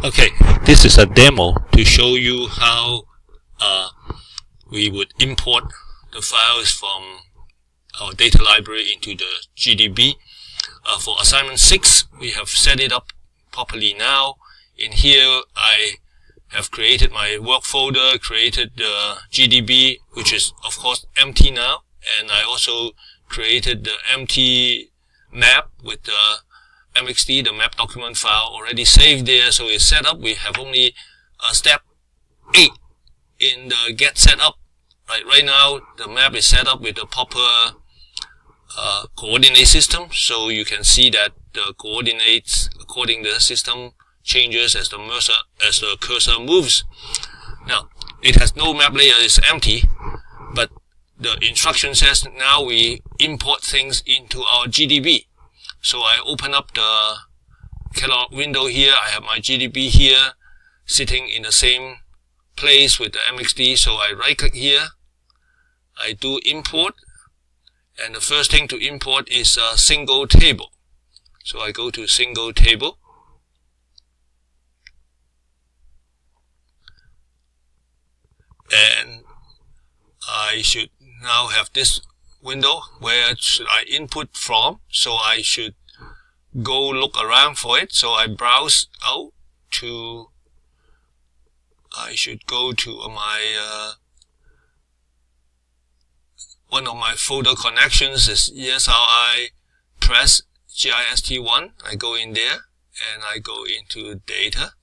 Okay, this is a demo to show you how we would import the files from our data library into the GDB. For assignment 6, we have set it up properly now. In here, I have created my work folder, created the GDB, which is of course empty now, and I also created the empty map with the MXD, the map document file already saved there, so it's set up. We have only step 8 in the get set up. Right now, the map is set up with the proper coordinate system, so you can see that the coordinates according to the system changes as the cursor moves. Now, it has no map layer, it's empty, but the instruction says now we import things into our GDB. So I open up the catalog window here. I have my GDB here sitting in the same place with the MXD. So I right click here, I do import, and the first thing to import is a single table. So I go to single table, and I should now have this window. Where should I input from? So I should go look around for it. So I browse out to, I should go to my one of my folder connections is ESRI press GIST1. I go in there and I go into data,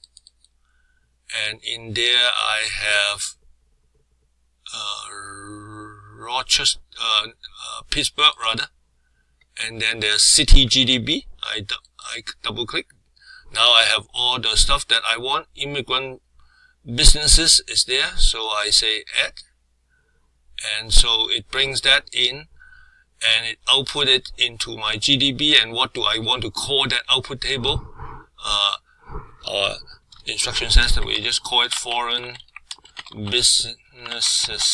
and in there I have Rochester, Pittsburgh rather, and then there's city GDB. I double click. Now I have all the stuff that I want. Immigrant businesses is there, so I say add, and so it brings that in and it output it into my GDB. And what do I want to call that output table? Our instruction says that we just call it foreign businesses,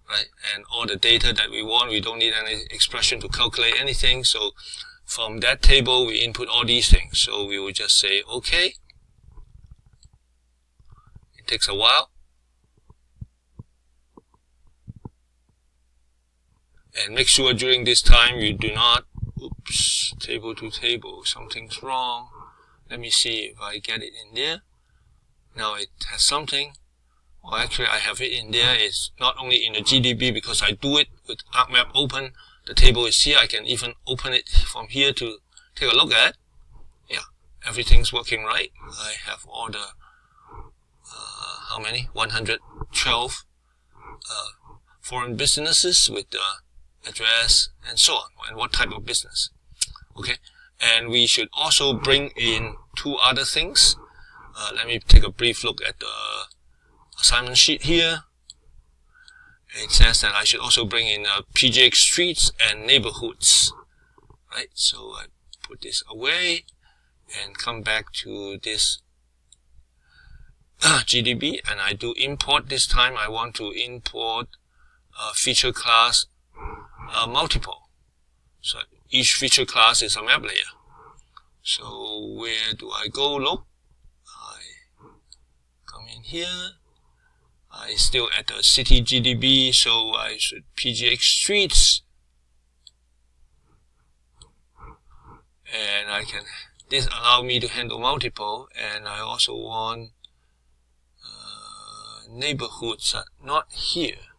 right? And all the data that we want, we don't need any expression to calculate anything. So from that table, we input all these things. So we will just say OK. It takes a while. And make sure during this time you do not, oops, table to table, something's wrong. Let me see if I get it in there. Now it has something. Well, actually I have it in there. It's not only in the GDB because I do it with ArcMap open. The table is here. I can even open it from here to take a look at. Yeah, everything's working right. I have all the, how many? 112 foreign businesses with the address and so on, and what type of business. Okay, and we should also bring in two other things. Let me take a brief look at the assignment sheet here. It says that I should also bring in PGX streets and neighborhoods. Right, so I put this away and come back to this GDB, and I do import. This time I want to import feature class multiple. So each feature class is a map layer. So where do I go look? In here, I still at the city GDB, so I should PGX streets, and I can, this allow me to handle multiple, and I also want neighborhoods, not here.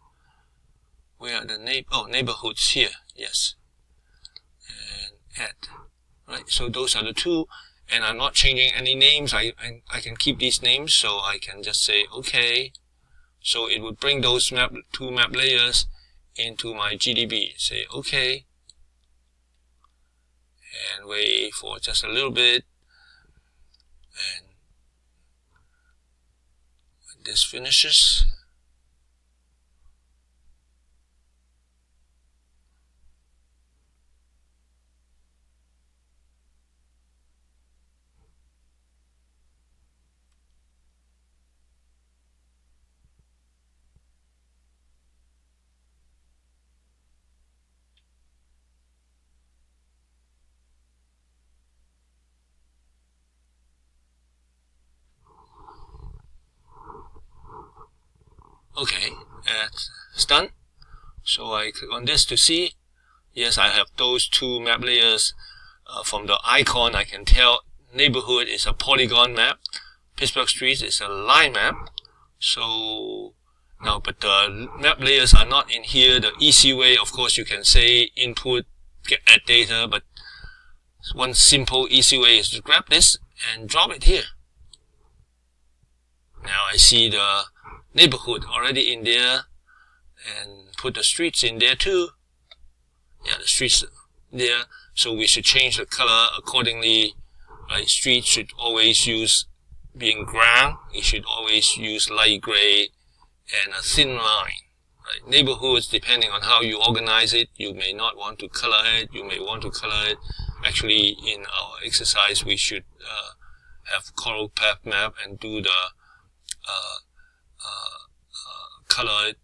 Where are the neighborhoods here? Yes, and add. Right, so those are the two. And I'm not changing any names. I can keep these names, so I can just say OK. So it would bring those two map layers into my GDB. Say OK, and wait for just a little bit. And when this finishes, Okay, it's done. So I click on this to see. Yes, I have those two map layers. From the icon, I can tell neighborhood is a polygon map. Pittsburgh Street is a line map. So now, but the map layers are not in here. The easy way, of course, you can say input, add data, but one simple, easy way is to grab this and drop it here. Now I see the neighborhood already in there, and put the streets in there too. Yeah, the streets there. So we should change the color accordingly. Like street should always use being brown. It should always use light gray and a thin line. Right? Neighborhoods, depending on how you organize it, you may not want to color it. You may want to color it. Actually, in our exercise, we should have coral path map and do the color it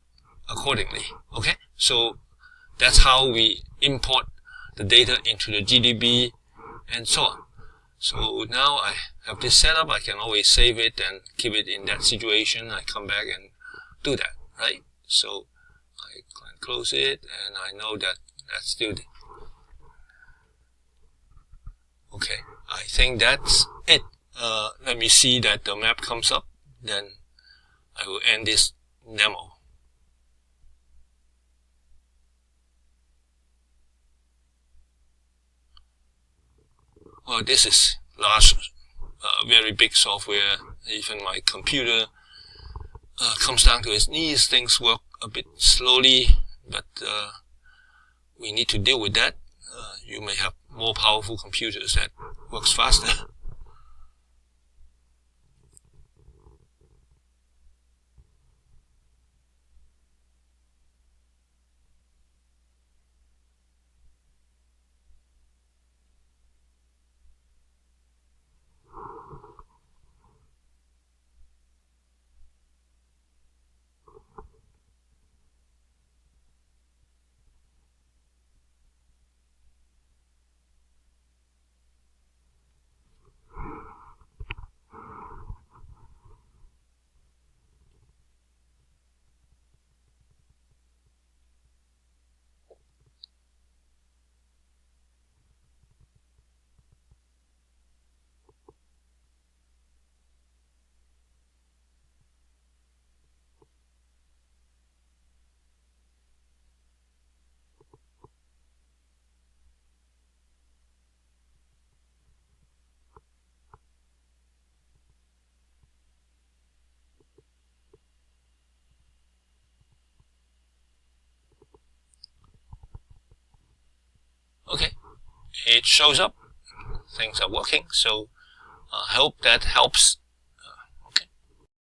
accordingly. Okay, so that's how we import the data into the GDB and so on. So now I have this setup. I can always save it and keep it in that situation. I come back and do that, right? So I can close it, and I know that that's still there. Okay, I think that's it. Let me see that the map comes up, then I will end this demo. Well, this is large, very big software. Even my computer comes down to its knees. Things work a bit slowly, but we need to deal with that. You may have more powerful computers that works faster. Okay, it shows up. Things are working. So I hope that helps